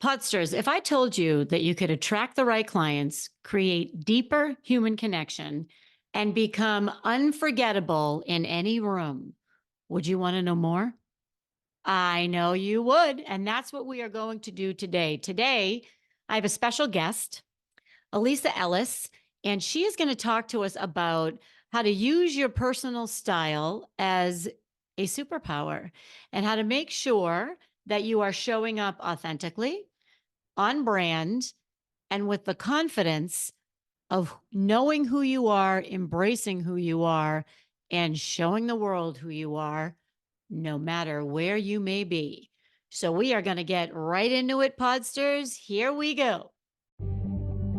Podsters, if I told you that you could attract the right clients, create deeper human connection, and become unforgettable in any room, would you want to know more? I know you would. And that's what we are going to do today. Today, I have a special guest, Elisa Ellis, and she is going to talk to us about how to use your personal style as a superpower and how to make sure that you are showing up authentically, on brand, and with the confidence of knowing who you are, embracing who you are, and showing the world who you are, no matter where you may be. So, we are going to get right into it, Podsters. Here we go.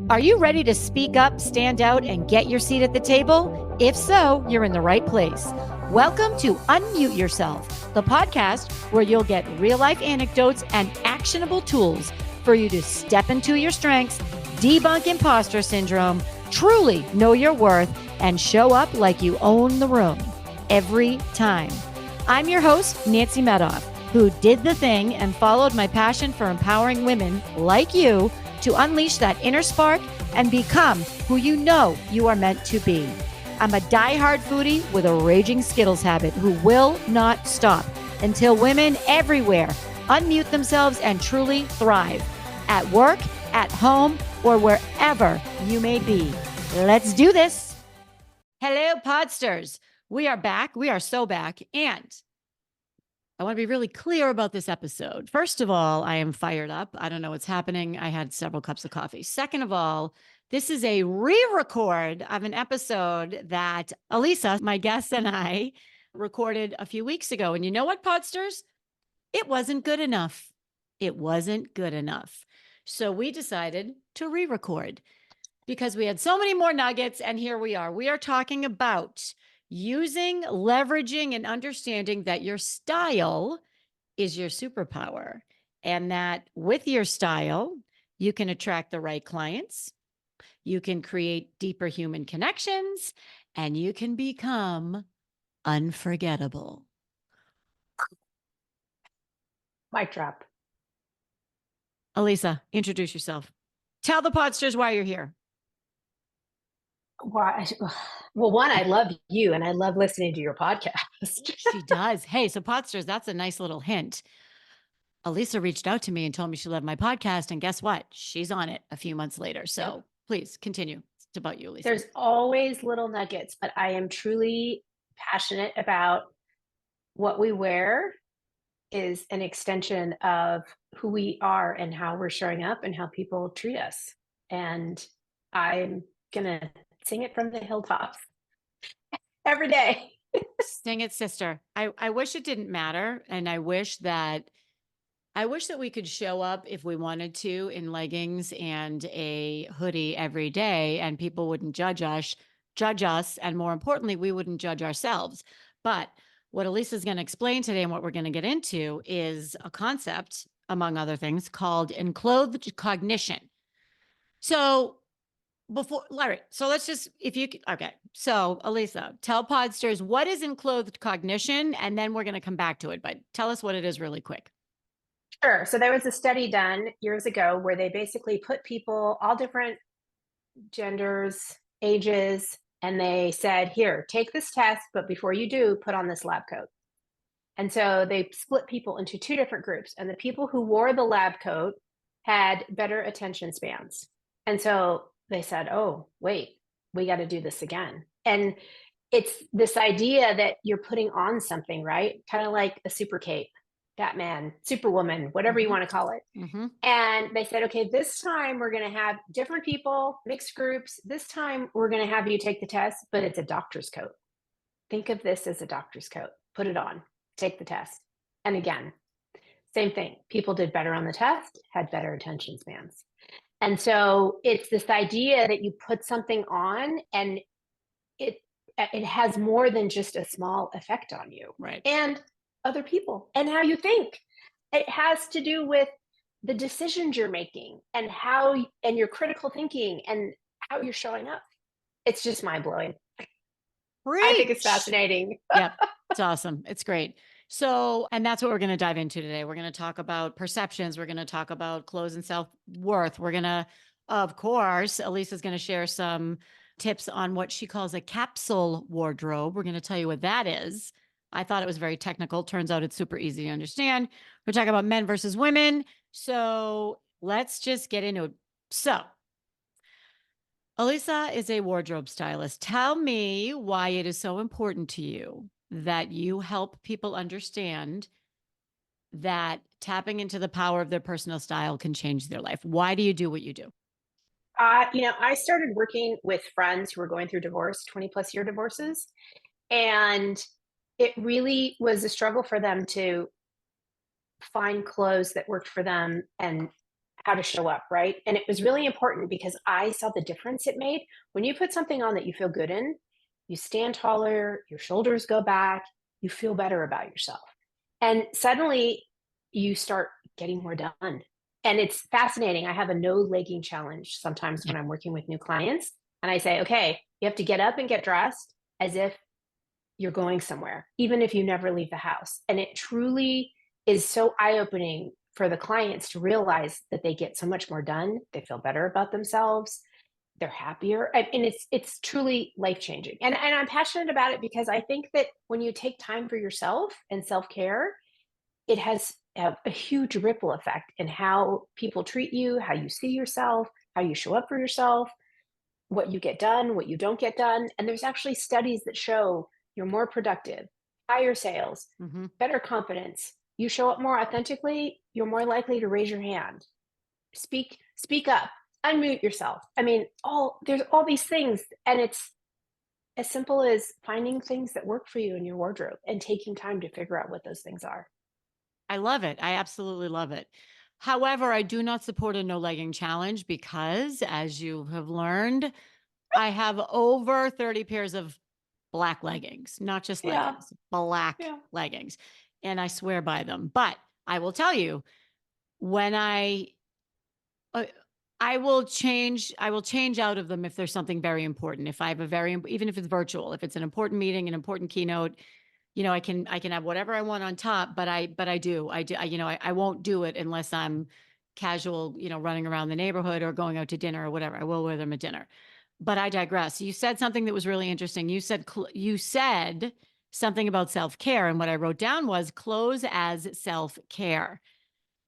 Are you ready to speak up, stand out, and get your seat at the table? If so, you're in the right place. Welcome to Unmute Yourself, the podcast where you'll get real life anecdotes and actionable tools for you to step into your strengths, debunk imposter syndrome, truly know your worth, and show up like you own the room every time. I'm your host, Nancy Medoff, who did the thing and followed my passion for empowering women like you to unleash that inner spark and become who you know you are meant to be. I'm a diehard foodie with a raging Skittles habit who will not stop until women everywhere unmute themselves and truly thrive at work, at home, or wherever you may be. Let's do this. Hello, Podsters. We are back. We are so back. And I want to be really clear about this episode. First of all, I am fired up. I don't know what's happening. I had several cups of coffee. Second of all, this is a re-record of an episode that Elisa, my guest, and I recorded a few weeks ago. And you know what, Podsters? It wasn't good enough. It wasn't good enough. So we decided to re-record because we had so many more nuggets. And here we are. We are talking about using, leveraging, and understanding that your style is your superpower, and that with your style, you can attract the right clients, you can create deeper human connections, and you can become unforgettable. Mic drop. Elisa, introduce yourself. Tell the Podsters why you're here. Why? Well, one, I love you and I love listening to your podcast. She does. Hey, so Podsters, that's a nice little hint. Elisa reached out to me and told me she loved my podcast. And guess what? She's on it a few months later. So please continue. It's about you, Elisa. There's always little nuggets, but I am truly passionate about what we wear is an extension of who we are and how we're showing up and how people treat us. And I'm going to sing it from the hilltops every day. Sing it, sister. I wish it didn't matter. And I wish that we could show up if we wanted to in leggings and a hoodie every day and people wouldn't judge us. And more importantly, we wouldn't judge ourselves. But what Elisa's going to explain today and what we're going to get into is a concept, among other things, called enclothed cognition. So Larry, so let's just, okay. So Elisa, tell Podsters, what is enclothed cognition? And then we're going to come back to it, but tell us what it is really quick. Sure. So there was a study done years ago where they basically put people, all different genders, ages, and they said, here, take this test, but before you do, put on this lab coat. And so they split people into two different groups. And the people who wore the lab coat had better attention spans. And so they said, oh, wait, we got to do this again. And it's this idea that you're putting on something, right? Kind of like a super cape, Batman, Superwoman, whatever you want to call it. And they said, okay, this time we're going to have different people, mixed groups. This time we're going to have you take the test, but it's a doctor's coat. Think of this as a doctor's coat. Put it on, take the test. And again, same thing. People did better on the test, had better attention spans. And so it's this idea that you put something on and it has more than just a small effect on you. Right. And other people and how you think. It has to do with the decisions you're making and and your critical thinking and how you're showing up. It's just mind blowing. I think it's fascinating. Yep. It's awesome. It's great. So, and that's what we're going to dive into today. We're going to talk about perceptions. We're going to talk about clothes and self worth. We're going to, of course, Elisa's going to share some tips on what she calls a capsule wardrobe. We're going to tell you what that is. I thought it was very technical. Turns out it's super easy to understand. We're talking about men versus women. So let's just get into it. So, Elisa is a wardrobe stylist. Tell me why it is so important to you that you help people understand that tapping into the power of their personal style can change their life. Why do you do what you do? I started working with friends who were going through divorce, 20 plus year divorces. And it really was a struggle for them to find clothes that worked for them and how to show up, right? And it was really important because I saw the difference it made. When you put something on that you feel good in, you stand taller, your shoulders go back, you feel better about yourself. And suddenly you start getting more done. And it's fascinating. I have a no legging challenge sometimes when I'm working with new clients. And I say, okay, you have to get up and get dressed as if you're going somewhere, even if you never leave the house. And it truly is so eye opening for the clients to realize that they get so much more done. They feel better about themselves. They're happier. And it's truly life changing. And I'm passionate about it because I think that when you take time for yourself and self care, it has a huge ripple effect in how people treat you, how you see yourself, how you show up for yourself, what you get done, what you don't get done. And there's actually studies that show you're more productive, higher sales, Mhm. better confidence. You show up more authentically, you're more likely to raise your hand, speak up, unmute yourself. I mean, all there's all these things, and it's as simple as finding things that work for you in your wardrobe and taking time to figure out what those things are. I love it. I absolutely love it. However, I do not support a no legging challenge because, as you have learned, I have over 30 pairs of black leggings, not just Yeah, leggings, black yeah. leggings. And I swear by them. But I will tell you, when uh, I will change out of them if there's something very important. If I have a even if it's virtual, if it's an important meeting, an important keynote, I can have whatever I want on top, but I won't do it unless I'm casual, running around the neighborhood or going out to dinner or whatever. I will wear them at dinner. But I digress. You said something that was really interesting. You said something about self-care, and what I wrote down was clothes as self-care.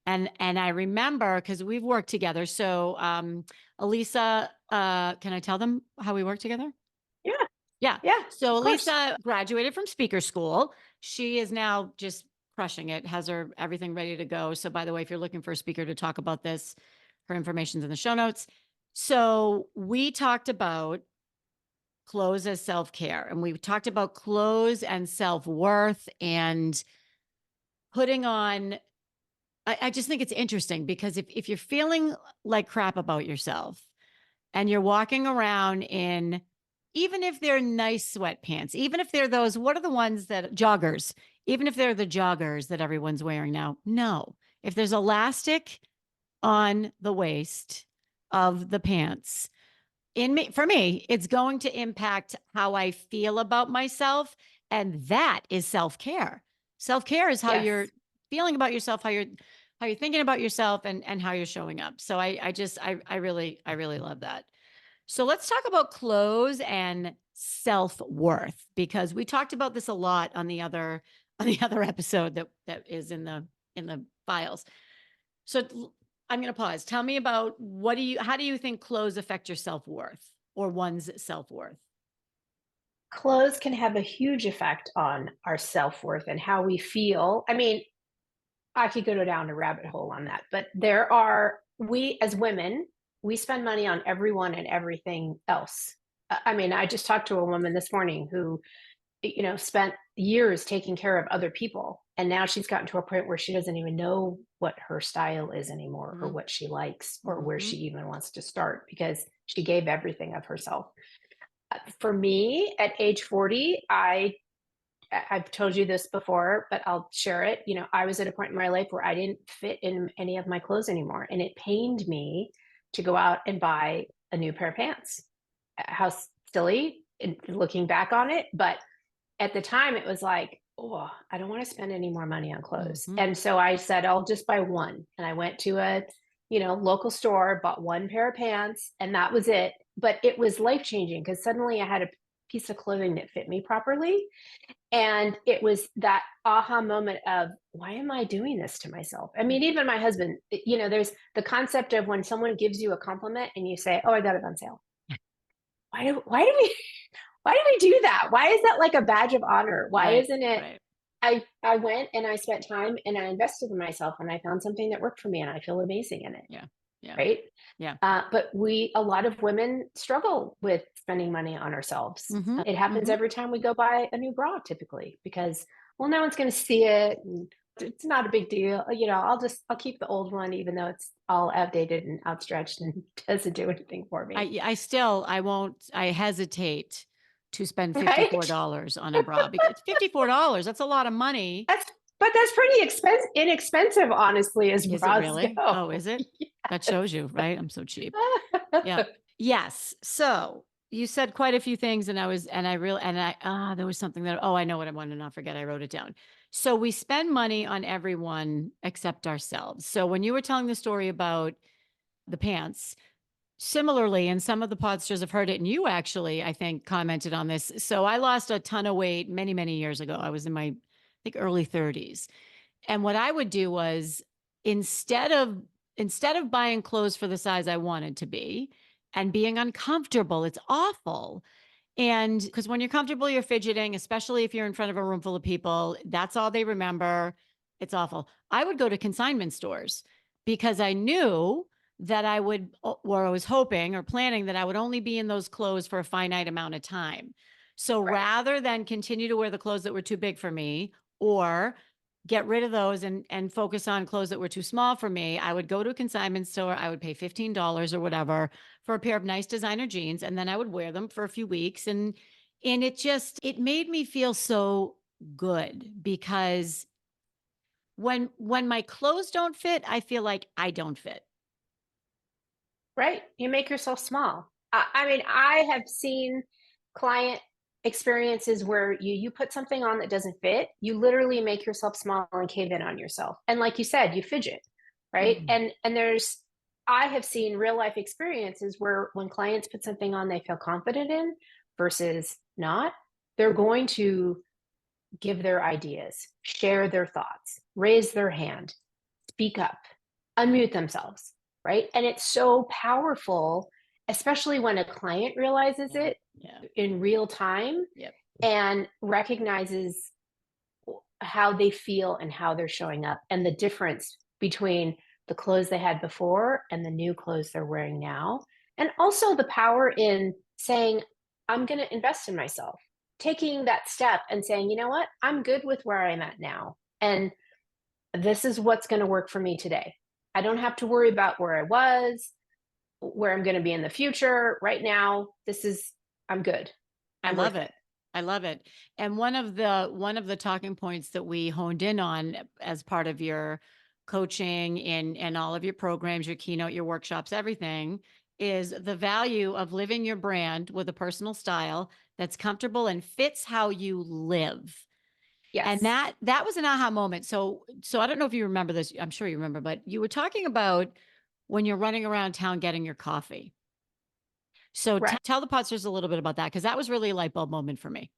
And I remember because we've worked together. So Elisa, can I tell them how we work together? Yeah, Yeah. yeah, So of course. Lisa graduated from speaker school. She is now just crushing it, has her everything ready to go. So, by the way, if you're looking for a speaker to talk about this, her information's in the show notes. So, we talked about clothes as self care, and we talked about clothes and self worth and putting on. I just think it's interesting because if you're feeling like crap about yourself, and you're walking around in, even if they're nice sweatpants, even if they're those, what are the ones that joggers, even if they're the joggers that everyone's wearing now? No. If there's elastic on the waist of the pants, for me, it's going to impact how I feel about myself. And that is self-care. Self-care is how you're Yes. feeling about yourself, how you're thinking about yourself and how you're showing up. So I really love that. So let's talk about clothes and self-worth because we talked about this a lot on the other episode that is in the files. So I'm going to pause. Tell me about how do you think clothes affect your self-worth or one's self-worth? Clothes can have a huge effect on our self-worth and how we feel. I mean, I could go down a rabbit hole on that, but we as women, we spend money on everyone and everything else. I mean, I just talked to a woman this morning who, spent years taking care of other people. And now she's gotten to a point where she doesn't even know what her style is anymore or what she likes or where Mm-hmm. she even wants to start because she gave everything of herself. For me, at age 40, I've told you this before, but I'll share it. I was at a point in my life where I didn't fit in any of my clothes anymore, and it pained me to go out and buy a new pair of pants. How silly looking back on it, but at the time it was like, oh, I don't want to spend any more money on clothes. Mhm. And so I said, I'll just buy one. And I went to a, local store, bought one pair of pants, and that was it. But it was life changing because suddenly I had a piece of clothing that fit me properly. And it was that aha moment of, why am I doing this to myself? I mean, even my husband, there's the concept of when someone gives you a compliment and you say, oh, I got it on sale. Why do we why do we do that? Why is that like a badge of honor? Why Right, isn't it? right. I went and I spent time and I invested in myself and I found something that worked for me and I feel amazing in it. Yeah, yeah, Right. yeah. But a lot of women struggle with spending money on ourselves. Mhm, It happens mhm. every time we go buy a new bra, typically, because, well, no one's going to see it. And it's not a big deal. I'll keep the old one, even though it's all outdated and outstretched and doesn't do anything for me. I won't I hesitate to spend Right. $54 on a bra because $54, that's a lot of money. That's but that's pretty inexpensive, honestly, as Is it bras really? Oh, go. is it? That shows you, right? I'm so cheap. Yeah. Yes. Yes. So you said quite a few things, and I really, and there was something that, oh, I know what I want to not forget. I wrote it down. So we spend money on everyone except ourselves. So when you were telling the story about the pants, similarly, and some of the podsters have heard it, and you actually, I think, commented on this. So I lost a ton of weight many, many years ago. I was in my, I think, early 30s. And what I would do was instead of instead of buying clothes for the size I wanted to be and being uncomfortable, it's awful. And because when you're comfortable, you're fidgeting, especially if you're in front of a room full of people, that's all they remember. It's awful. I would go to consignment stores because I knew that I would, or I was hoping or planning that I would only be in those clothes for a finite amount of time. So Right. rather than continue to wear the clothes that were too big for me or get rid of those and focus on clothes that were too small for me, I would go to a consignment store. I would pay $15 or whatever for a pair of nice designer jeans, and then I would wear them for a few weeks, and it made me feel so good because when my clothes don't fit, I feel like I don't fit. Right. You make yourself small. I mean, I have seen client experiences where you put something on that doesn't fit, you literally make yourself small and cave in on yourself. And like you said, you fidget, right? Mhm. And there's I have seen real life experiences where when clients put something on they feel confident in versus not, they're going to give their ideas, share their thoughts, raise their hand, speak up, unmute themselves, right? And it's so powerful, especially when a client realizes Yeah. it Yeah. in real time Yep. and recognizes how they feel and how they're showing up and the difference between the clothes they had before and the new clothes they're wearing now. And also the power in saying, I'm going to invest in myself, taking that step and saying, you know what, I'm good with where I'm at now. And this is what's going to work for me today. I don't have to worry about where I was, where I'm going to be in the future. Right now, I'm good. I I'm love worth it. it. I love it. And one of the talking points that we honed in on as part of your coaching and all of your programs, your keynote, your workshops, everything is the value of living your brand with a personal style that's comfortable and fits how you live. And Yes. that was an aha moment. So I don't know if you remember this. I'm sure you remember, but you were talking about when you're running around town getting your coffee. So Right. tell the podsters a little bit about that because that was really a light bulb moment for me.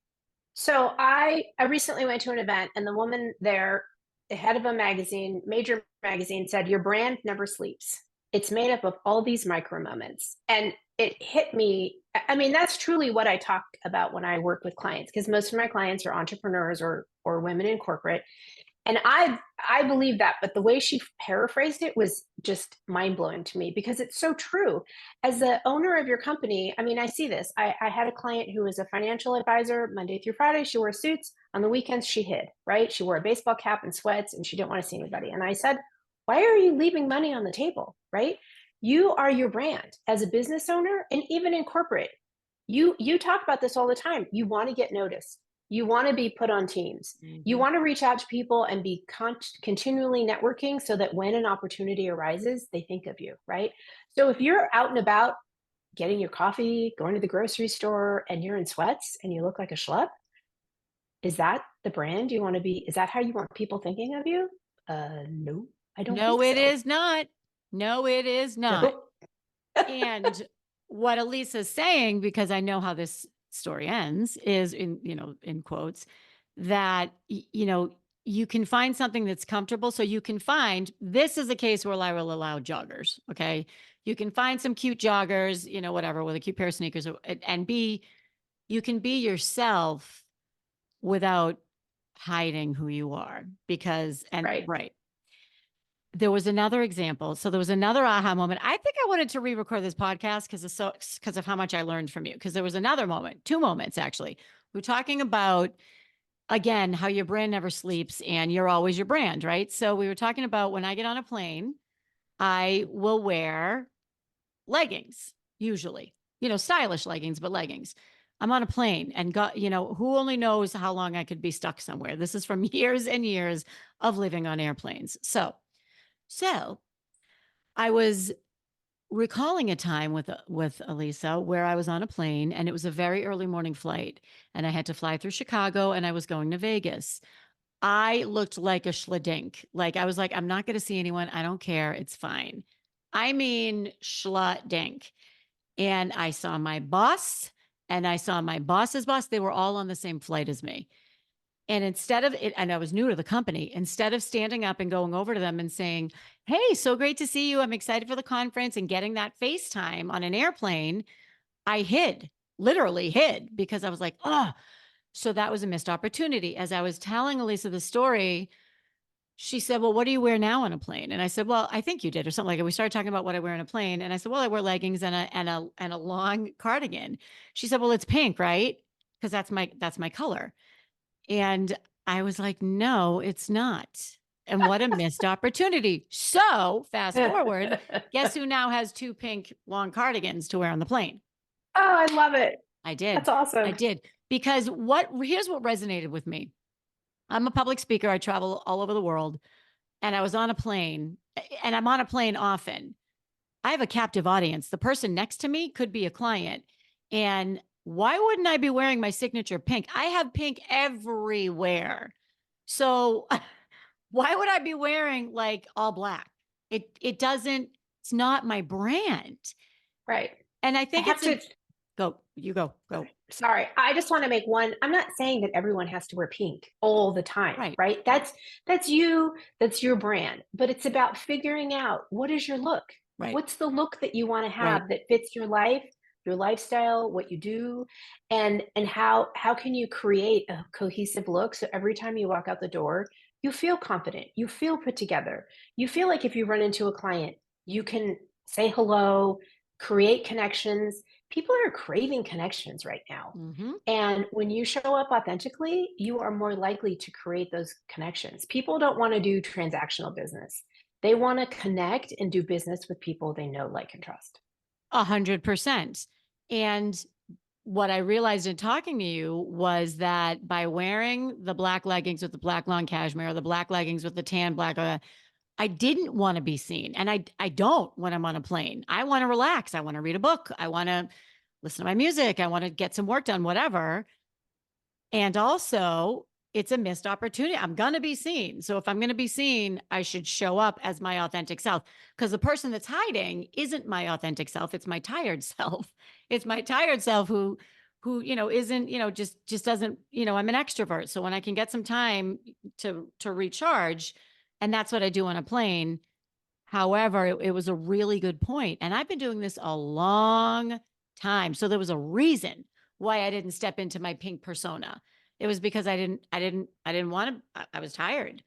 So I recently went to an event and the woman there, the head of a magazine, major magazine, said, your brand never sleeps. It's made up of all these micro moments. And it hit me. I mean, that's truly what I talk about when I work with clients, because most of my clients are entrepreneurs or women in corporate. And I believe that, but the way she paraphrased it was just mind blowing to me because it's so true. As the owner of your company, I mean, I see this. I had a client who was a financial advisor Monday through Friday. She wore suits. On the weekends, she hid, right? She wore a baseball cap and sweats, and she didn't want to see anybody. And I said, why are you leaving money on the table, right? You are your brand as a business owner, and even in corporate. You talk about this all the time. You want to get noticed. You want to be put on teams. You Mhm. want to reach out to people and be continually networking so that when an opportunity arises, they think of you, right? So if you're out and about getting your coffee, going to the grocery store, and you're in sweats and you look like a schlep, is that the brand you want to be? Is that how you want people thinking of you? No, I don't No, think it so. is not. No, it is not. Nope. And what Elisa's saying, because I know how this story ends, is in quotes, that, you can find something that's comfortable. So you can find, this is a case where I will allow joggers. Okay. You can find some cute joggers, whatever, with a cute pair of sneakers, and you can be yourself without hiding who you are Right. right. There was another example. So there was another aha moment. I think I wanted to re-record this podcast because of how much I learned from you. Because there was another moment, two moments actually. We're talking about, again, how your brand never sleeps and you're always your brand, right? So we were talking about, when I get on a plane, I will wear leggings, usually, stylish leggings, but leggings. I'm on a plane, and God, who only knows how long I could be stuck somewhere. This is from years and years of living on airplanes. So I was recalling a time with Elisa where I was on a plane, and it was a very early morning flight, and I had to fly through Chicago, and I was going to Vegas. I looked like a schladink. Like, I was like, I'm not going to see anyone. I don't care. It's fine. I mean, schladink. And I saw my boss, and I saw my boss's boss. They were all on the same flight as me. And instead of it, and I was new to the company, instead of standing up and going over to them and saying, "Hey, so great to see you. I'm excited for the conference," and getting that FaceTime on an airplane, I hid, literally hid, because I was like, oh, so that was a missed opportunity. As I was telling Elisa the story, she said, "Well, what do you wear now on a plane?" And I said, "Well, I think you did," or something like that. We started talking about what I wear on a plane. And I said, "Well, I wear leggings and a long cardigan." She said, "Well, it's pink, right? Because that's my color." And I was like, "No, it's not." And what a missed opportunity. So fast forward, guess who now has two pink long cardigans to wear on the plane? Oh, I love it. I did. That's I awesome. did. Because here's what resonated with me. I'm a public speaker. I travel all over the world, and I was on a plane, and I'm on a plane often. I have a captive audience. The person next to me could be a client. And why wouldn't I be wearing my signature pink? I have pink everywhere. So why would I be wearing like all black? It doesn't, it's not my brand. Right. And I I think have to go. Sorry, I just want to make one. I'm not saying that everyone has to wear pink all the time, Right. right? That's you, that's your brand, but it's about figuring out, what is your look? Right. What's the look that you want to Right. have that fits your life, your lifestyle, what you do, and how can you create a cohesive look so every time you walk out the door, you feel confident, you feel put together. You feel like if you run into a client, you can say hello, create connections. People are craving connections right now. Mm-hmm. And when you show up authentically, you are more likely to create those connections. People don't want to do transactional business. They want to connect and do business with people they know, like, and trust. 100%. And what I realized in talking to you was that by wearing the black leggings with the black long cashmere, or the black leggings with the tan black, I didn't want to be seen. And I don't when I'm on a plane. I want to relax. I want to read a book. I want to listen to my music. I want to get some work done, whatever. And also, it's a missed opportunity. I'm going to be seen. So if I'm going to be seen, I should show up as my authentic self, because the person that's hiding isn't my authentic self. It's my tired self. It's my tired self who, isn't, just doesn't, I'm an extrovert. So when I can get some time to recharge, and that's what I do on a plane. However, it was a really good point. And I've been doing this a long time. So there was a reason why I didn't step into my pink persona. It was because I didn't want to, I was tired,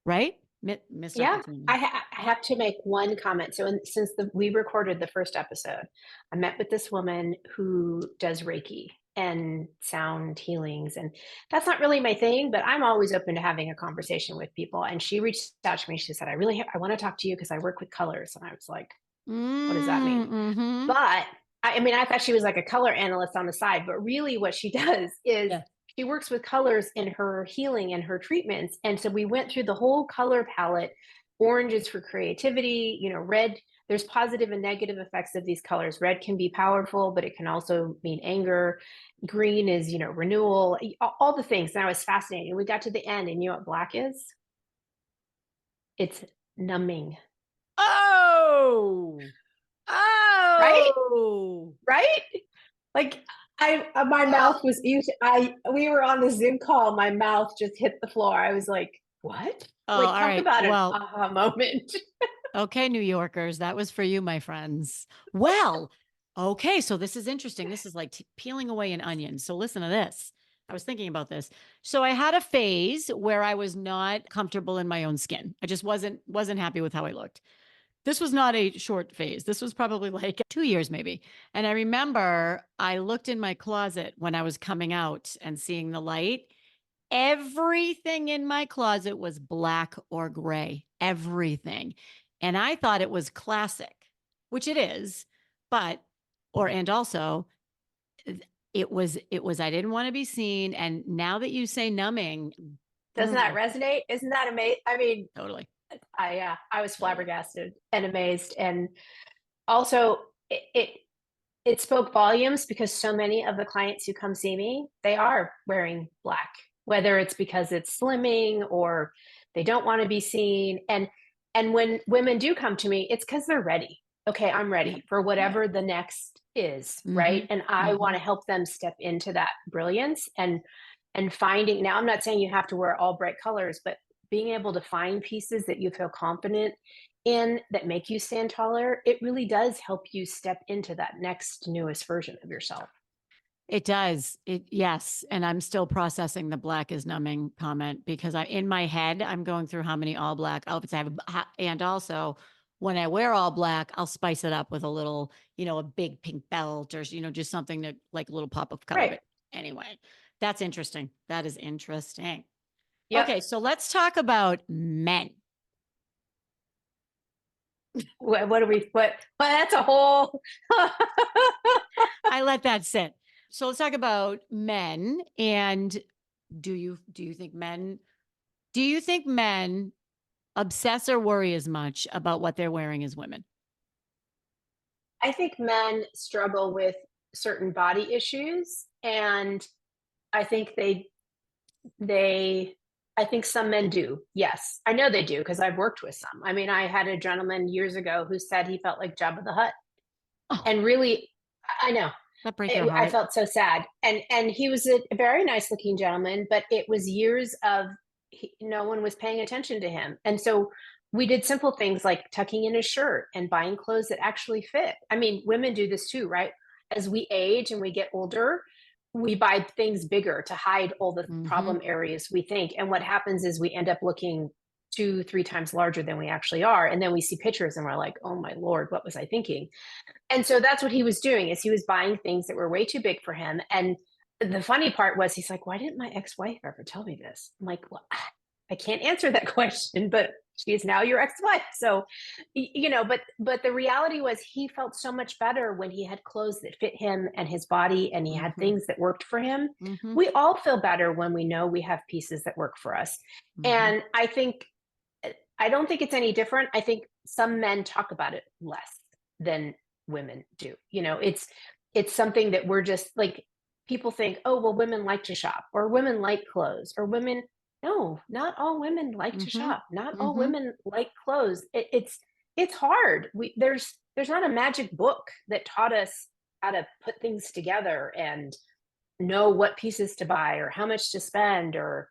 right? Missed Yeah, opportunity. I have to make one comment. So, since we recorded the first episode, I met with this woman who does Reiki and sound healings, and that's not really my thing. But I'm always open to having a conversation with people. And she reached out to me. She said, I want to talk to you because I work with colors." And I was like, "What does that mean?" Mm-hmm. But I mean, I thought she was like a color analyst on the side, but really what she does is Yeah. she works with colors in her healing and her treatments. And so we went through the whole color palette Orange is for creativity. Red, there's positive and negative effects of these colors. Red can be powerful, but it can also mean anger. Green is, renewal, all the things. Now it's fascinating. We got to the end, and you know what black is? It's numbing, Oh, right? oh, Right? Like my oh, mouth was we were on the Zoom call, my mouth just hit the floor. I was like, "What?" all Like, talk right. about an Well, aha moment. okay, New Yorkers, that was for you, my friends. Well, okay, so this is interesting. This is like peeling away an onion. So listen to this. I was thinking about this. So I had a phase where I was not comfortable in my own skin. I just wasn't happy with how I looked. This was not a short phase. This was probably like 2 years maybe. And I remember I looked in my closet when I was coming out and seeing the light. Everything in my closet was black or gray, everything. And I thought it was classic, which it is, but and also it was I didn't want to be seen. And now that you say numbing, Doesn't that mm, resonate? Isn't that amazing? I mean, totally, I was totally. flabbergasted and amazed, and also it spoke volumes because so many of the clients who come see me, they are wearing black, whether it's because it's slimming or they don't want to be seen. And when women do come to me, it's because they're ready. Okay, I'm Yep. ready for Yep. whatever the next is, right? Mm-hmm. And I want Mm-hmm. to help them step into that brilliance and finding. Now, I'm not saying you have to wear all bright colors, but being able to find pieces that you feel confident in that make you stand taller, it really does help you step into that next newest version of yourself. It does. Yes, and I'm still processing the black is numbing comment because in my head I'm going through how many all black outfits I have, and also when I wear all black, I'll spice it up with a little, a big pink belt or just something that like a little pop of color. Right. But anyway, that's interesting. That is interesting. Yep. Okay, so let's talk about men. What do we what well, that's a whole I let that sit. So let's talk about men. And do you think men obsess or worry as much about what they're wearing as women? I think men struggle with certain body issues, and I think they I think some men do. Yes. I know they do because I've worked with some. I mean, I had a gentleman years ago who said he felt like Jabba the Hutt. Oh, And really, I know. that break your I heart. felt so sad, and he was a very nice looking gentleman, but it was years of no one was paying attention to him, and so we did simple things like tucking in his shirt and buying clothes that actually fit. I mean, women do this too, right? As we age and we get older, we buy things bigger to hide all the Mhm. problem areas we think, and what happens is we end up looking 2, 3 times larger than we actually are, and then we see pictures and we're like, oh my lord, what was I thinking? And so that's what he was doing is he was buying things that were way too big for him. And the funny part was he's like, why didn't my ex-wife ever tell me this? I'm like, well, I can't answer that question, but she is now your ex-wife. So, but the reality was he felt so much better when he had clothes that fit him and his body and he had Mhm. things that worked for him. Mhm. We all feel better when we know we have pieces that work for us. Mhm. And I don't think it's any different. I think some men talk about it less than women do. It's something that we're just like people think, oh, well, women like to shop or women like clothes or women. No, not all women like to Mhm. shop. Not all Mhm. women like clothes. It's hard. There's not a magic book that taught us how to put things together and know what pieces to buy or how much to spend or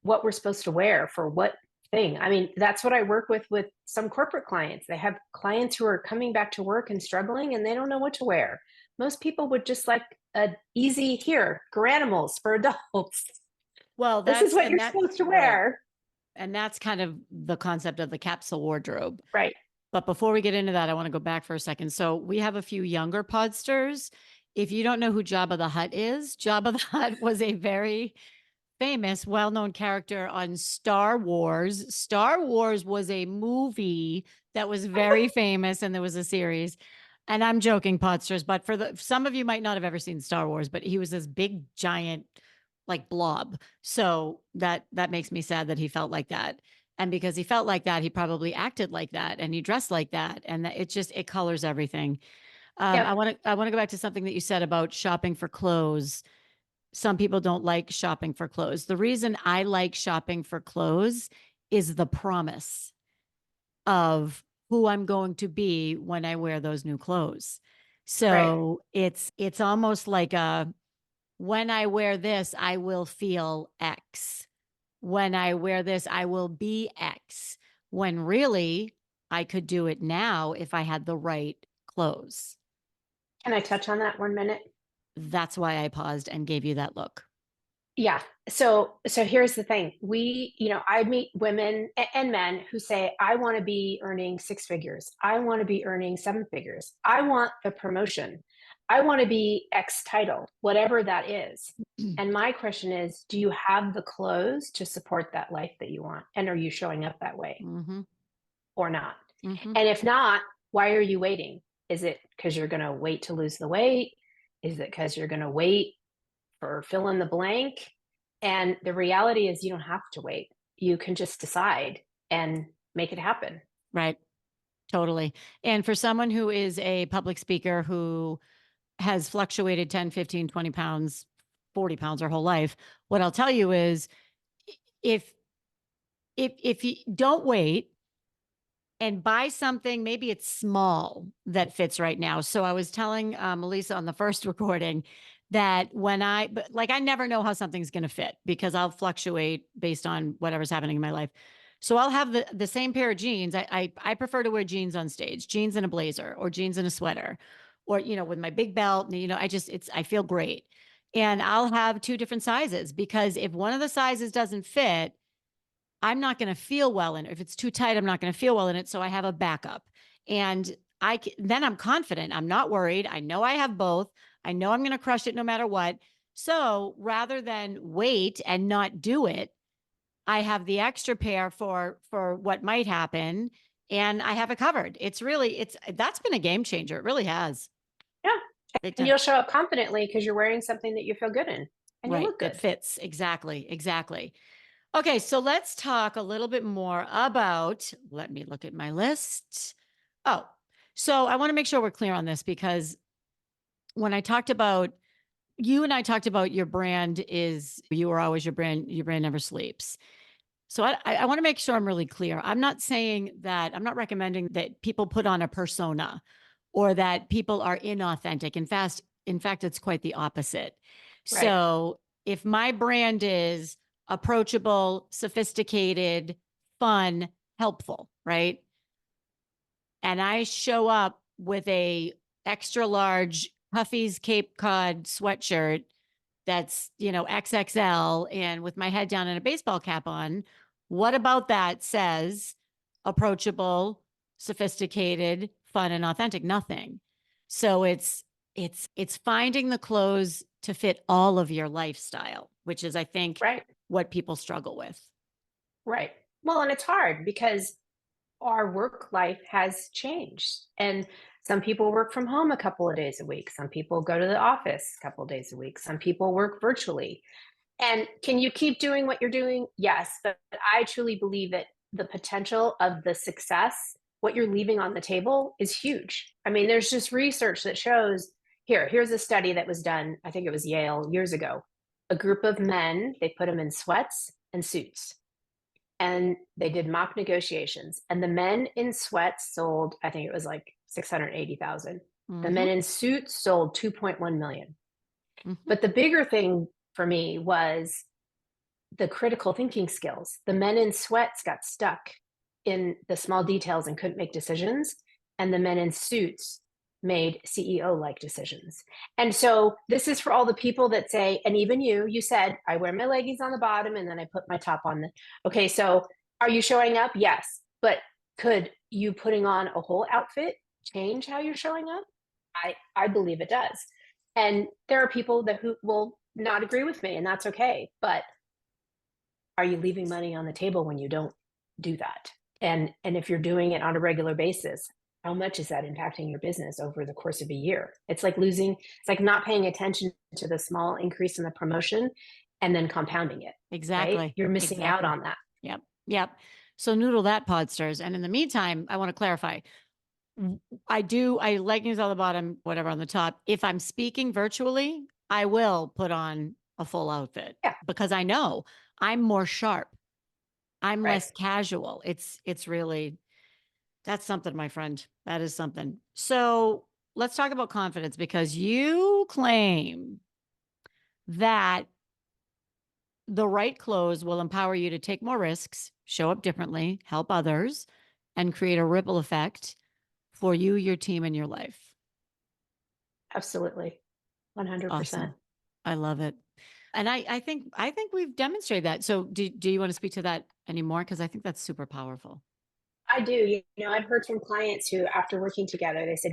what we're supposed to wear for what thing. I mean, that's what I work with some corporate clients. They have clients who are coming back to work and struggling and they don't know what to wear. Most people would just like a easy here, Garanimals for adults. Well, This is that's what and you're that supposed to right. wear. And that's kind of the concept of the capsule wardrobe. Right. But before we get into that, I want to go back for a second. So we have a few younger podsters. If you don't know who Jabba the Hutt is, Jabba the Hutt was a very famous, well-known character on Star Wars. Star Wars was a movie that was very famous, and there was a series. And I'm joking, podsters, but some of you might not have ever seen Star Wars, but he was this big, giant, like blob. So that makes me sad that he felt like that. And because he felt like that, he probably acted like that and he dressed like that. And that it colors everything. Yep. I want to go back to something that you said about shopping for clothes. Some people don't like shopping for clothes. The reason I like shopping for clothes is the promise of who I'm going to be when I wear those new clothes. Right. So it's almost like a when I wear this, I will feel X. When I wear this, I will be X. When really I could do it now if I had the right clothes. Can I touch on that 1 minute? That's why I paused and gave you that look. Yeah. So here's the thing. I meet women and men who say, I want to be earning six figures. I want to be earning seven figures. I want the promotion. I want to be X title, whatever that is. And my question is, do you have the clothes to support that life that you want? And are you showing up that way Mm-hmm. or not? Mm-hmm. And if not, why are you waiting? Is it because you're going to wait to lose the weight? Is it because you're going to wait for fill in the blank? And the reality is you don't have to wait. You can just decide and make it happen. Right. Totally. And for someone who is a public speaker who has fluctuated 10, 15, 20 pounds, 40 pounds her whole life, what I'll tell you is if if you don't wait and buy something, maybe it's small that fits right now. So I was telling Melissa on the first recording that but I never know how something's going to fit because I'll fluctuate based on whatever's happening in my life. So I'll have the same pair of jeans. I prefer to wear jeans on stage, jeans and a blazer, or jeans and a sweater, or with my big belt. I feel great, and I'll have two different sizes because if one of the sizes doesn't fit, I'm not going to feel well in it. If it's too tight, I'm not going to feel well in it. So I have a backup. And then I'm confident. I'm not worried. I know I have both. I know I'm going to crush it no matter what. So rather than wait and not do it, I have the extra pair for what might happen and I have it covered. That's been a game changer. It really has. Yeah. Big And time. you'll show up confidently because you're wearing something that you feel good in and you Right. look That good. fits. Exactly. Exactly. Okay, so let's talk a little bit more about, let me look at my list. Oh, so I want to make sure we're clear on this because when you and I talked about your brand is you are always your brand never sleeps. So I want to make sure I'm really clear. I'm not saying that, I'm not recommending that people put on a persona or that people are inauthentic. In fact, it's quite the opposite. Right. So if my brand is approachable, sophisticated, fun, helpful, right? And I show up with a extra large Puffy's Cape Cod sweatshirt that's, XXL and with my head down and a baseball cap on, what about that says approachable, sophisticated, fun and authentic? Nothing. So it's finding the clothes to fit all of your lifestyle, which is I think Right. what people struggle with. Right. Well, and it's hard because our work life has changed. And some people work from home a couple of days a week. Some people go to the office a couple of days a week. Some people work virtually. And can you keep doing what you're doing? Yes. But I truly believe that the potential of the success, what you're leaving on the table, is huge. I mean, there's just research that shows here's a study that was done, I think it was Yale years ago. A group of men, they put them in sweats and suits and they did mock negotiations. And the men in sweats sold, I think it was like 680,000. The men Mm-hmm. in suits sold 2.1 million. Mm-hmm. But the bigger thing for me was the critical thinking skills. The men in sweats got stuck in the small details and couldn't make decisions. And the men in suits made CEO like decisions. And so this is for all the people that say, and even you said, I wear my leggings on the bottom and then I put my top on the. Okay, so are you showing up? Yes. But could you putting on a whole outfit change how you're showing up? I believe it does. And there are people who will not agree with me, and that's okay. But are you leaving money on the table when you don't do that? And if you're doing it on a regular basis, how much is that impacting your business over the course of a year? It's like not paying attention to the small increase in the promotion and then compounding it, right? Exactly. You're missing out Exactly. on that. Yep. Yep. So noodle that, podsters. And in the meantime, I want to clarify. I leggings on the bottom, whatever on the top. If I'm speaking virtually, I will put on a full outfit Yeah, because I know I'm more sharp. I'm right. less casual. It's really that's something, my friend. That is something. So let's talk about confidence because you claim that the right clothes will empower you to take more risks, show up differently, help others, and create a ripple effect for you, your team, and your life. Absolutely. 100%. Awesome. I love it. And I think we've demonstrated that. So do you want to speak to that anymore? Because I think that's super powerful. I do. I've heard from clients who, after working together, they said,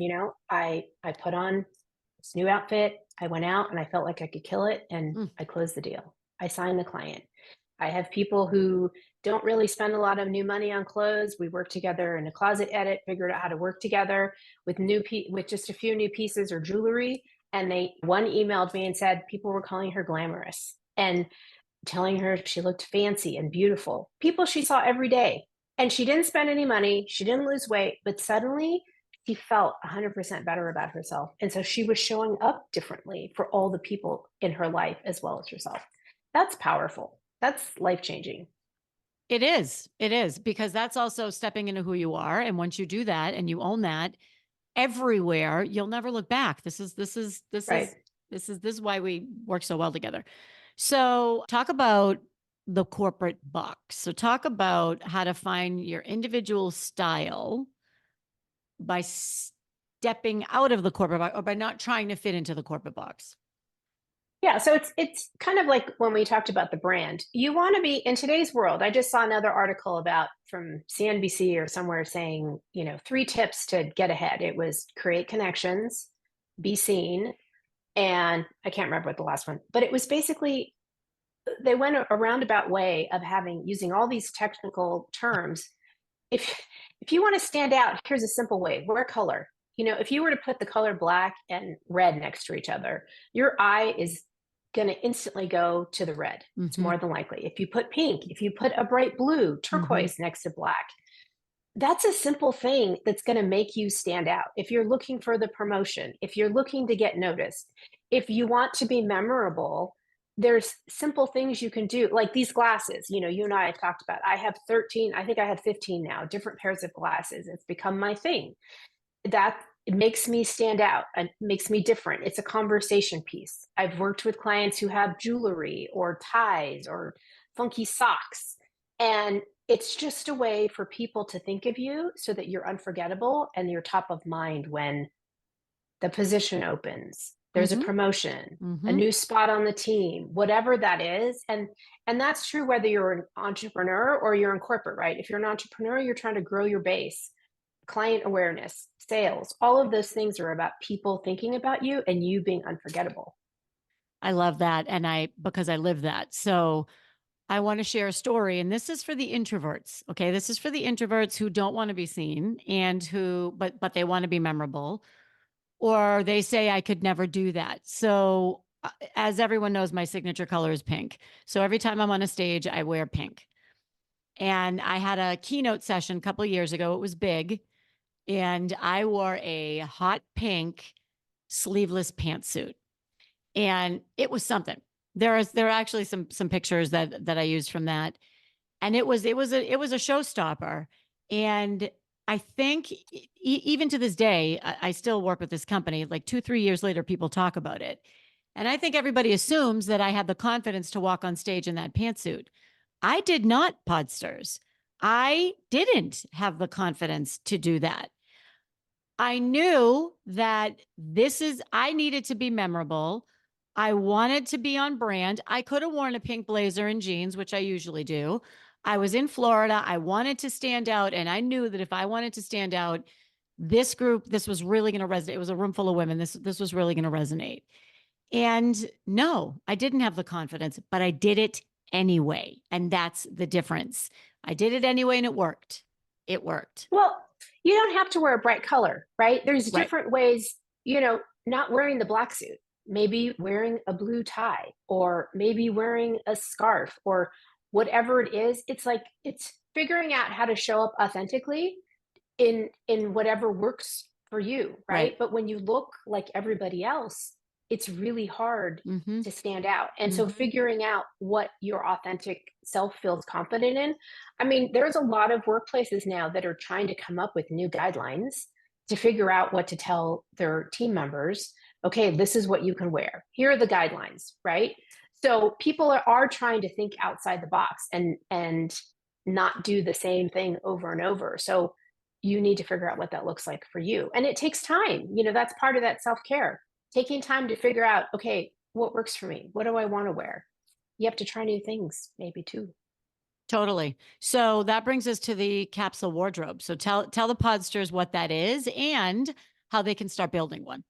I put on this new outfit. I went out and I felt like I could kill it, and Mm, I closed the deal. I signed the client. I have people who don't really spend a lot of new money on clothes. We work together in a closet edit, figured out how to work together with with just a few new pieces or jewelry. And one emailed me and said people were calling her glamorous and telling her she looked fancy and beautiful. People she saw every day. And she didn't spend any money, she didn't lose weight, but suddenly she felt 100% better about herself. And so she was showing up differently for all the people in her life as well as herself. That's powerful. That's life changing. it is. It is because that's also stepping into who you are. And once you do that and you own that everywhere, you'll never look back. Right. This is why we work so well together. So talk about the corporate box. So talk about how to find your individual style by stepping out of the corporate box or by not trying to fit into the corporate box. Yeah, so it's kind of like when we talked about the brand. You want to be in today's world. I just saw another article about from CNBC or somewhere saying, 3 tips to get ahead. It was create connections, be seen, and I can't remember what the last one, but it was basically they went a roundabout way of using all these technical terms. If you want to stand out, here's a simple way: wear color. If you were to put the color black and red next to each other, your eye is going to instantly go to the red. It's Mm-hmm. more than likely. If you put pink, if you put a bright blue, Mm-hmm. turquoise next to black, that's a simple thing that's going to make you stand out. If you're looking for the promotion, if you're looking to get noticed, if you want to be memorable, there's simple things you can do, like these glasses. You and I have talked about. I have 13, I think I have 15 now, different pairs of glasses. It's become my thing. That it makes me stand out and makes me different. It's a conversation piece. I've worked with clients who have jewelry or ties or funky socks. And it's just a way for people to think of you so that you're unforgettable and you're top of mind when the position opens, there's a Mm-hmm. promotion, a Mm-hmm. new spot on the team, whatever that is. And that's true whether you're an entrepreneur or you're in corporate, right? If you're an entrepreneur, you're trying to grow your base, client awareness, sales, all of those things are about people thinking about you and you being unforgettable. I love that. And because I live that. So I want to share a story. And this is for the introverts. Okay. This is for the introverts who don't want to be seen and but they want to be memorable, or they say, I could never do that. So, as everyone knows, my signature color is pink. So every time I'm on a stage, I wear pink. And I had a keynote session a couple of years ago. It was big. And I wore a hot pink sleeveless pantsuit. And it was something. There are actually some pictures that I used from that. And it was a showstopper. And I think even to this day, I still work with this company. Like 2, 3 years later, people talk about it. And I think everybody assumes that I had the confidence to walk on stage in that pantsuit. I did not, Podsters. I didn't have the confidence to do that. I knew that I needed to be memorable. I wanted to be on brand. I could have worn a pink blazer and jeans, which I usually do. I was in Florida. I wanted to stand out. And I knew that if I wanted to stand out, this was really going to resonate. It was a room full of women. This was really going to resonate. And no, I didn't have the confidence, but I did it anyway. And that's the difference. I did it anyway and it worked. It worked. Well, you don't have to wear a bright color, right? There's Right. different ways, not wearing the black suit, maybe wearing a blue tie, or maybe wearing a scarf, or whatever it is. It's like, it's figuring out how to show up authentically in whatever works for you, Right. right? But when you look like everybody else, it's really hard Mm-hmm. to stand out. And so Mm-hmm. figuring out what your authentic self feels confident in. I mean, there's a lot of workplaces now that are trying to come up with new guidelines to figure out what to tell their team members. Okay, this is what you can wear. Here are the guidelines, right? So people are trying to think outside the box and not do the same thing over and over. So you need to figure out what that looks like for you. And it takes time. That's part of that self-care. Taking time to figure out, okay, what works for me? What do I want to wear? You have to try new things maybe too. Totally. So that brings us to the capsule wardrobe. So tell the podsters what that is and how they can start building one.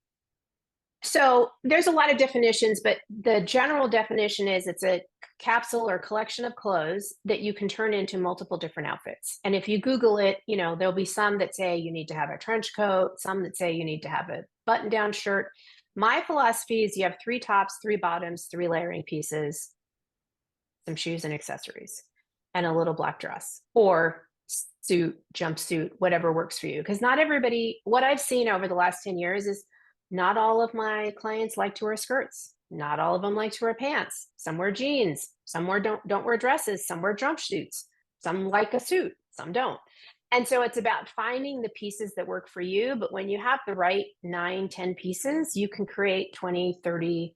So there's a lot of definitions, but the general definition is it's a capsule or collection of clothes that you can turn into multiple different outfits. And if you Google it, there'll be some that say you need to have a trench coat, some that say you need to have a button down shirt. My philosophy is you have three tops, three bottoms, three layering pieces, some shoes and accessories, and a little black dress or suit, jumpsuit, whatever works for you. Because not everybody, what I've seen over the last 10 years is not all of my clients like to wear skirts. Not all of them like to wear pants. Some wear jeans. Some don't wear dresses. Some wear jumpsuits. Some like a suit. Some don't. And so it's about finding the pieces that work for you. But when you have the right 9, 10 pieces, you can create 20, 30,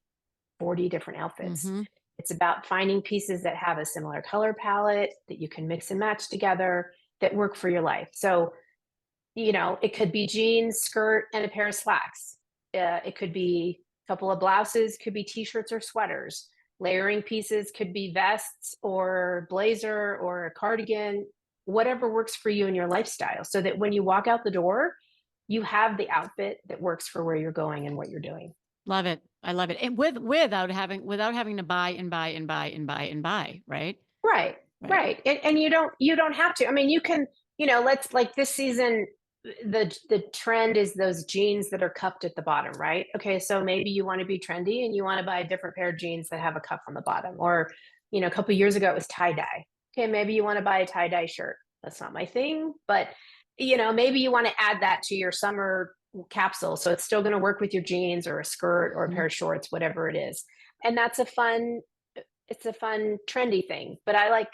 40 different outfits. Mm-hmm. It's about finding pieces that have a similar color palette that you can mix and match together that work for your life. So, it could be jeans, skirt, and a pair of slacks. It could be a couple of blouses, could be t-shirts or sweaters. Layering pieces could be vests or blazer or a cardigan, whatever works for you and your lifestyle, so that when you walk out the door, you have the outfit that works for where you're going and what you're doing. Love it. I love it. And without having to buy and buy and buy and buy and buy, right? Right, Right. right, and you don't have to. I mean, you can, let's like this season, the trend is those jeans that are cuffed at the bottom, right? Okay, so maybe you want to be trendy and you want to buy a different pair of jeans that have a cuff on the bottom, or a couple years ago it was tie dye. Okay, maybe you want to buy a tie dye shirt. That's not my thing, but maybe you want to add that to your summer capsule, so it's still going to work with your jeans or a skirt or a Mhm. pair of shorts, whatever it is. And it's a fun trendy thing, but I like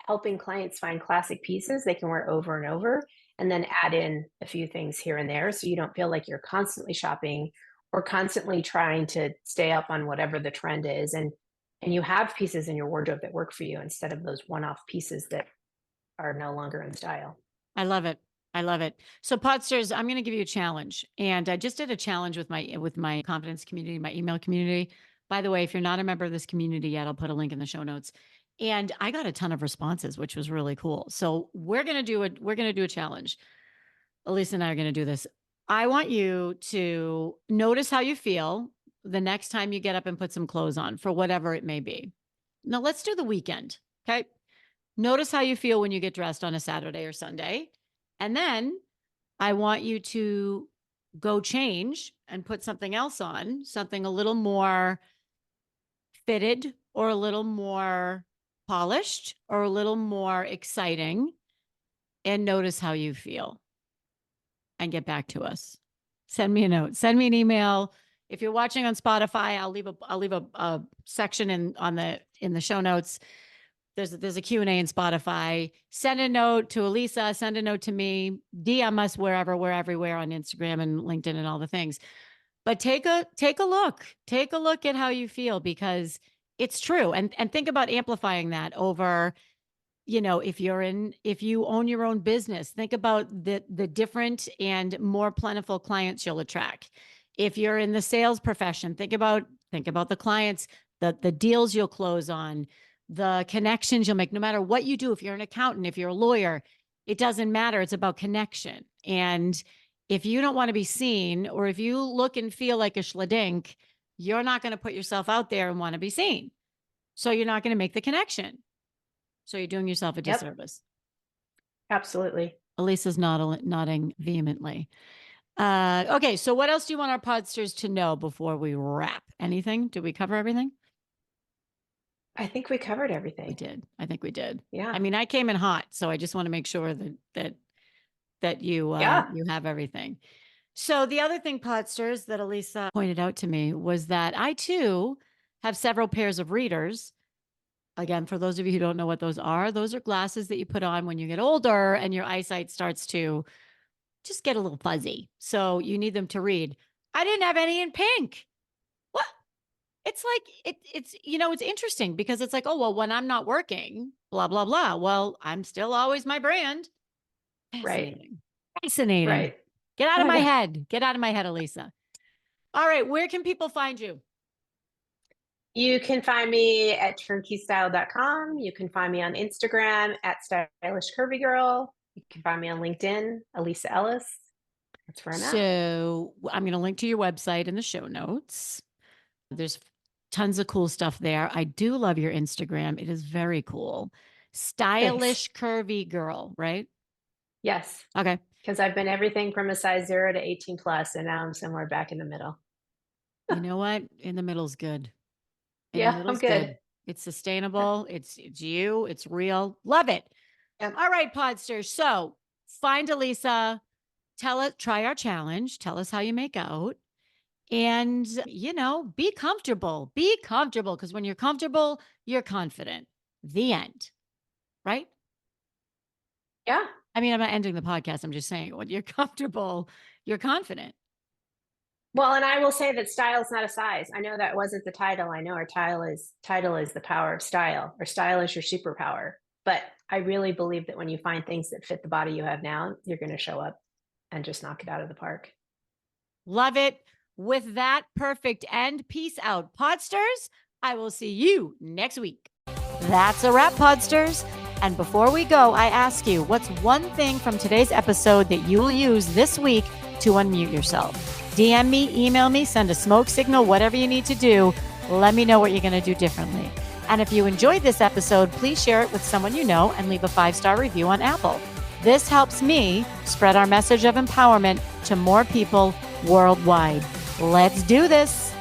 helping clients find classic pieces they can wear over and over and then add in a few things here and there so you don't feel like you're constantly shopping or constantly trying to stay up on whatever the trend is, and you have pieces in your wardrobe that work for you instead of those one-off pieces that are no longer in style. I love it. I love it. So podsters, I'm going to give you a challenge. And I just did a challenge with my confidence community, my email community. By the way, if you're not a member of this community yet, I'll put a link in the show notes. And I got a ton of responses, which was really cool. So we're going to do a challenge. Elisa and I are going to do this. I want you to notice how you feel the next time you get up and put some clothes on for whatever it may be. Now let's do the weekend. Okay. Notice how you feel when you get dressed on a Saturday or Sunday. And then I want you to go change and put something else on, something a little more fitted or a little more polished or a little more exciting, and notice how you feel and get back to us. Send me a note, send me an email. If you're watching on Spotify, I'll leave a section in the show notes. There's a Q&A in Spotify. Send a note to Elisa, send a note to me, DM us wherever, we're everywhere on Instagram and LinkedIn and all the things. But take a look at how you feel, because it's true. And think about amplifying that over, if you own your own business, think about the different and more plentiful clients you'll attract. If you're in the sales profession, think about the clients, the deals you'll close on, the connections you'll make, no matter what you do. If you're an accountant, if you're a lawyer, it doesn't matter. It's about connection. And if you don't want to be seen, or if you look and feel like a schladink, you're not going to put yourself out there and want to be seen. So you're not going to make the connection. So you're doing yourself a Yep, disservice. absolutely. Elisa's nodding vehemently. Okay, so what else do you want our podsters to know before we wrap? Anything? Did we cover everything? I think we covered We everything. did. I think we did. Yeah. I mean, I came in hot, so I just want to make sure that you Yeah. you have everything. So the other thing, Podsters, that Elisa pointed out to me was that I too have several pairs of readers. Again, for those of you who don't know what those are glasses that you put on when you get older and your eyesight starts to just get a little fuzzy. So you need them to read. I didn't have any in pink. What? It's like it's it's interesting because it's like, oh well, when I'm not working, blah blah blah. Well, I'm still always my brand. Right. Fascinating. Fascinating. Right. Get out of I my know. head. Get out of my head, Elisa. All right, where can people find you? You can find me at turnkey.style.com. You can find me on Instagram at stylish curvy girl. You can find me on LinkedIn, Elisa Ellis. That's where I'm at. So I'm going to link to your website in the show notes. There's tons of cool stuff there. I do love your Instagram. It is very cool. Thanks. Stylish curvy girl, right? Yes, Okay. because I've been everything from a size 0 to 18 plus, and now I'm somewhere back in the middle. You know what? In the middle's good. In the Yeah, I'm middle's good. good. It's sustainable. It's you. It's real. Love it. Yep. All right, Podsters. So find Elisa. Tell it. Try our challenge. Tell us how you make out. And, be comfortable. Be comfortable because when you're comfortable, you're confident. The end. Right? Yeah. I mean, I'm not ending the podcast. I'm just saying when you're comfortable, you're confident. Well, and I will say that style is not a size. I know that wasn't the title. I know our title is the power of style, or style is your superpower. But I really believe that when you find things that fit the body you have now, you're going to show up and just knock it out of the park. Love it. With that perfect end, peace out, Podsters. I will see you next week. That's a wrap, Podsters. And before we go, I ask you, what's one thing from today's episode that you will use this week to unmute yourself? DM me, email me, send a smoke signal, whatever you need to do. Let me know what you're going to do differently. And if you enjoyed this episode, please share it with someone you know and leave a 5-star review on Apple. This helps me spread our message of empowerment to more people worldwide. Let's do this.